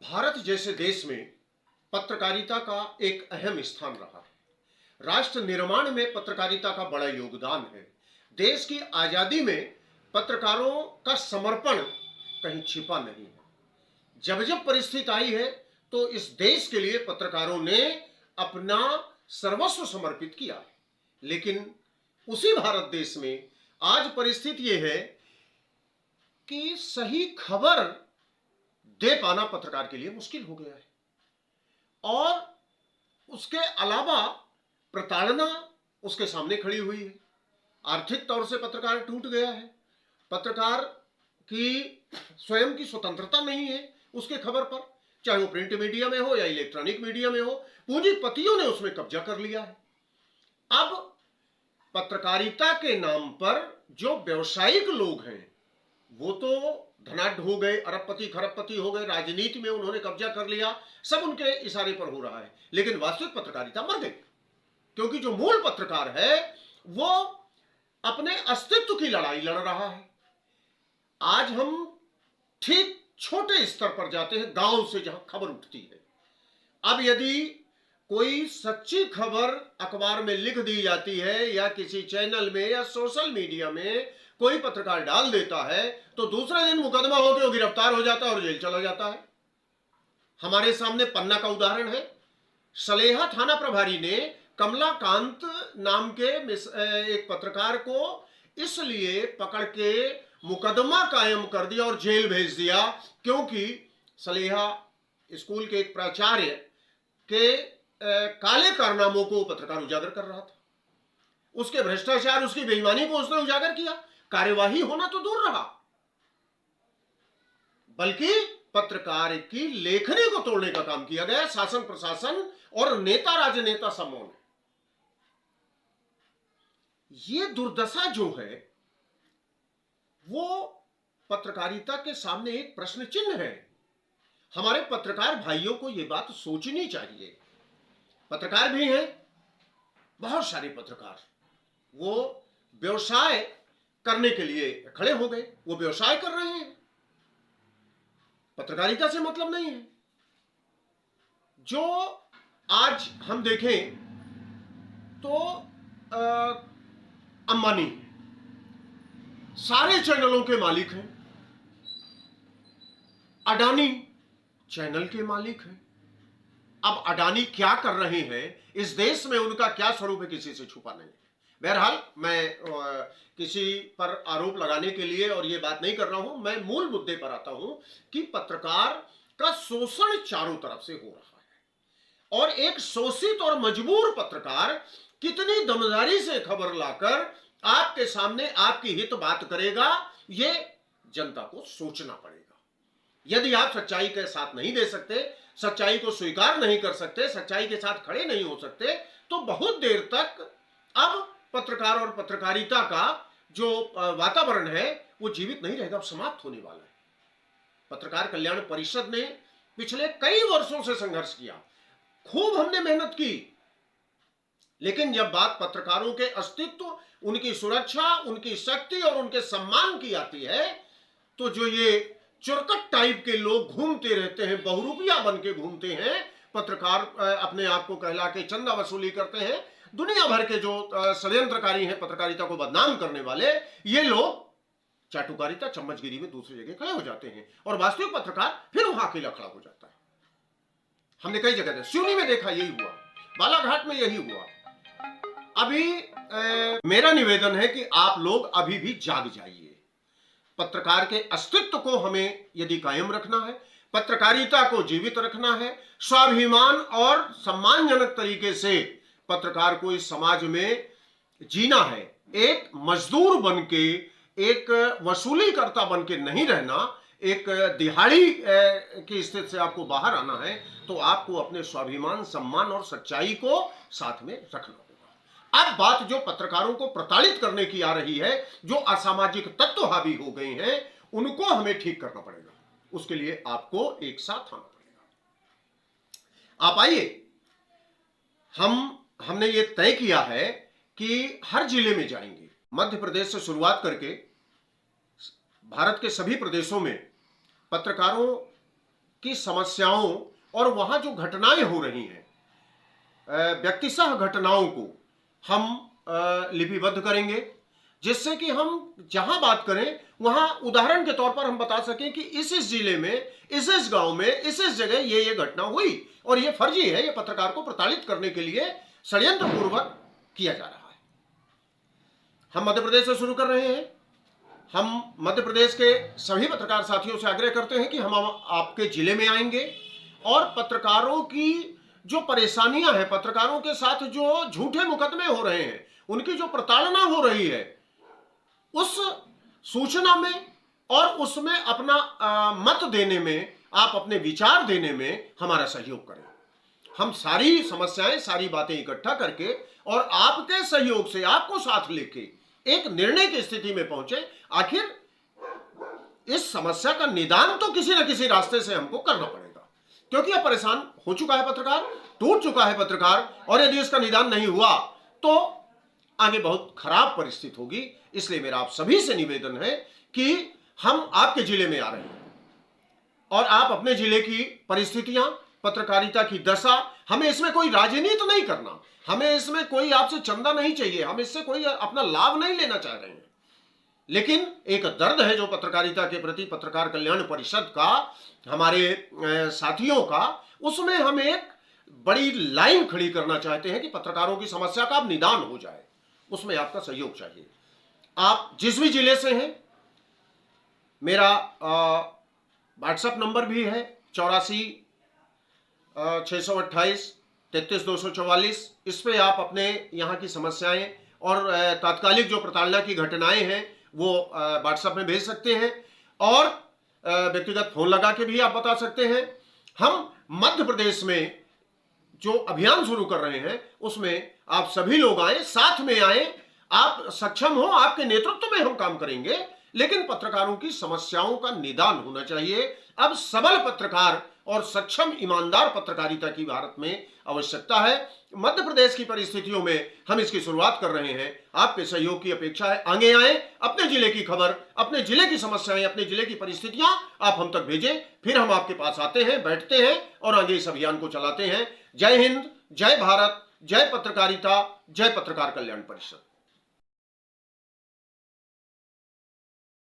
भारत जैसे देश में पत्रकारिता का एक अहम स्थान रहा है। राष्ट्र निर्माण में पत्रकारिता का बड़ा योगदान है। देश की आजादी में पत्रकारों का समर्पण कहीं छिपा नहीं है। जब जब परिस्थिति आई है तो इस देश के लिए पत्रकारों ने अपना सर्वस्व समर्पित किया। लेकिन उसी भारत देश में आज परिस्थिति यह है कि सही खबर दे पाना पत्रकार के लिए मुश्किल हो गया है और उसके अलावा प्रताड़ना उसके सामने खड़ी हुई है। आर्थिक तौर से पत्रकार टूट गया है। पत्रकार की स्वयं की स्वतंत्रता नहीं है उसके खबर पर, चाहे वो प्रिंट मीडिया में हो या इलेक्ट्रॉनिक मीडिया में हो। पूंजीपतियों ने उसमें कब्जा कर लिया है। अब पत्रकारिता के नाम पर जो व्यावसायिक लोग हैं वो तो धनाढ्य हो गए, अरबपति खरबपति हो गए, राजनीति में उन्होंने कब्जा कर लिया, सब उनके इशारे पर हो रहा है। लेकिन वास्तविक पत्रकारिता मर गई, क्योंकि जो मूल पत्रकार है वो अपने अस्तित्व की लड़ाई लड़ रहा है। आज हम ठीक छोटे स्तर पर जाते हैं, गांव से जहां खबर उठती है। अब यदि कोई सच्ची खबर अखबार में लिख दी जाती है या किसी चैनल में या सोशल मीडिया में कोई पत्रकार डाल देता है तो दूसरे दिन मुकदमा होकर वो गिरफ्तार हो जाता है और जेल चला जाता है। हमारे सामने पन्ना का उदाहरण है। सलेहा थाना प्रभारी ने कमलाकांत नाम के एक पत्रकार को इसलिए पकड़ के मुकदमा कायम कर दिया और जेल भेज दिया क्योंकि सलेहा स्कूल के एक प्राचार्य के काले कारनामों को पत्रकार उजागर कर रहा था। उसके भ्रष्टाचार, उसकी बेईमानी को उसने उजागर किया। कार्यवाही होना तो दूर रहा, बल्कि पत्रकार की लेखनी को तोड़ने का काम किया गया शासन प्रशासन और नेता राजनेता समूह ने। ये दुर्दशा जो है वो पत्रकारिता के सामने एक प्रश्न चिन्ह है। हमारे पत्रकार भाइयों को यह बात सोचनी चाहिए। पत्रकार भी हैं, बहुत सारे पत्रकार वो व्यवसाय करने के लिए खड़े हो गए, वो व्यवसाय कर रहे हैं, पत्रकारिता से मतलब नहीं है। जो आज हम देखें तो अंबानी सारे चैनलों के मालिक हैं, अडानी चैनल के मालिक हैं। अब अडानी क्या कर रहे हैं इस देश में, उनका क्या स्वरूप है, किसी से छुपा नहीं है। बहरहाल मैं किसी पर आरोप लगाने के लिए और ये बात नहीं कर रहा हूं, मैं मूल मुद्दे पर आता हूं कि पत्रकार का शोषण चारों तरफ से हो रहा है और एक शोषित और मजबूर पत्रकार कितनी दमदारी से खबर लाकर आपके सामने आपकी हित बात करेगा, ये जनता को सोचना पड़ेगा। यदि आप सच्चाई के साथ नहीं दे सकते, सच्चाई को स्वीकार नहीं कर सकते, सच्चाई के साथ खड़े नहीं हो सकते, तो बहुत देर तक अब पत्रकार और पत्रकारिता का जो वातावरण है वो जीवित नहीं रहेगा, समाप्त होने वाला है। पत्रकार कल्याण परिषद ने पिछले कई वर्षों से संघर्ष किया, खूब हमने मेहनत की, लेकिन जब बात पत्रकारों के अस्तित्व, उनकी सुरक्षा, उनकी शक्ति और उनके सम्मान की आती है तो जो ये चुरकट टाइप के लोग घूमते रहते हैं, बहुरूपिया बन के घूमते हैं, पत्रकार अपने आप को कहला के चंदा वसूली करते हैं, दुनिया भर के जो षड्यंत्रकारी हैं पत्रकारिता को बदनाम करने वाले, ये लोग चाटुकारिता चम्मचगिरी में दूसरी जगह खड़े हो जाते हैं और वास्तविक पत्रकार फिर वहां अकेला खड़ा हो जाता है। हमने कई जगह सिवनी में देखा, यही हुआ, बालाघाट में यही हुआ। अभी मेरा निवेदन है कि आप लोग अभी भी जाग जाइए। पत्रकार के अस्तित्व को हमें यदि कायम रखना है, पत्रकारिता को जीवित रखना है, स्वाभिमान और सम्मानजनक तरीके से पत्रकार को इस समाज में जीना है, एक मजदूर बन के, एक वसूलीकर्ता बन के नहीं रहना, एक दिहाड़ी की स्थिति से आपको बाहर आना है, तो आपको अपने स्वाभिमान, सम्मान और सच्चाई को साथ में रखना होगा। अब बात जो पत्रकारों को प्रताड़ित करने की आ रही है, जो असामाजिक तत्व हावी हो गए हैं, उनको हमें ठीक करना पड़ेगा। उसके लिए आपको एक साथ आना पड़ेगा। आप आइए, हमने ये तय किया है कि हर जिले में जाएंगे, मध्य प्रदेश से शुरुआत करके भारत के सभी प्रदेशों में पत्रकारों की समस्याओं और वहां जो घटनाएं हो रही हैं, व्यक्तिशः घटनाओं को हम लिपिबद्ध करेंगे, जिससे कि हम जहां बात करें वहां उदाहरण के तौर पर हम बता सकें कि इस जिले में, इस गांव में, इस जगह ये घटना हुई और ये फर्जी है, ये पत्रकार को प्रताड़ित करने के लिए षड्यंत्र पूर्वक किया जा रहा है। हम मध्य प्रदेश से शुरू कर रहे हैं। हम मध्य प्रदेश के सभी पत्रकार साथियों से आग्रह करते हैं कि हम आपके जिले में आएंगे और पत्रकारों की जो परेशानियां हैं, पत्रकारों के साथ जो झूठे मुकदमे हो रहे हैं, उनकी जो प्रताड़ना हो रही है, उस सूचना में और उसमें अपना मत देने में, आप अपने विचार देने में हमारा सहयोग करें। हम सारी समस्याएं, सारी बातें इकट्ठा करके और आपके सहयोग से, आपको साथ लेके एक निर्णय की स्थिति में पहुंचे। आखिर इस समस्या का निदान तो किसी न किसी रास्ते से हमको करना पड़ेगा, क्योंकि अब परेशान हो चुका है पत्रकार, टूट चुका है पत्रकार, और यदि इसका निदान नहीं हुआ तो आगे बहुत खराब परिस्थिति होगी। इसलिए मेरा आप सभी से निवेदन है कि हम आपके जिले में आ रहे हैं और आप अपने जिले की परिस्थितियां, पत्रकारिता की दशा, हमें इसमें कोई राजनीति नहीं करना, हमें इसमें कोई आपसे चंदा नहीं चाहिए, हम इससे कोई अपना लाभ नहीं लेना चाह रहे हैं, लेकिन एक दर्द है जो पत्रकारिता के प्रति पत्रकार कल्याण परिषद का, हमारे साथियों का, उसमें हम एक बड़ी लाइन खड़ी करना चाहते हैं कि पत्रकारों की समस्या का अब निदान हो जाए। उसमें आपका सहयोग चाहिए। आप जिस भी जिले से हैं, मेरा व्हाट्सएप नंबर भी है 84 628 33 244। इस पे आप अपने यहाँ की समस्याएं और तात्कालिक जो प्रताड़ना की घटनाएं हैं वो व्हाट्सएप में भेज सकते हैं, और व्यक्तिगत फोन लगा के भी आप बता सकते हैं। हम मध्य प्रदेश में जो अभियान शुरू कर रहे हैं उसमें आप सभी लोग आए, साथ में आए, आप सक्षम हो, आपके नेतृत्व में हम काम करेंगे, लेकिन पत्रकारों की समस्याओं का निदान होना चाहिए। अब सबल पत्रकार और सक्षम ईमानदार पत्रकारिता की भारत में आवश्यकता है। मध्य प्रदेश की परिस्थितियों में हम इसकी शुरुआत कर रहे हैं, आपके सहयोग की अपेक्षा है। आगे आए, अपने जिले की खबर, अपने जिले की समस्याएं, अपने जिले की परिस्थितियां आप हम तक भेजें, फिर हम आपके पास आते हैं, बैठते हैं और आगे इस अभियान को चलाते हैं। जय हिंद, जय भारत, जय पत्रकारिता, जय पत्रकार कल्याण परिषद।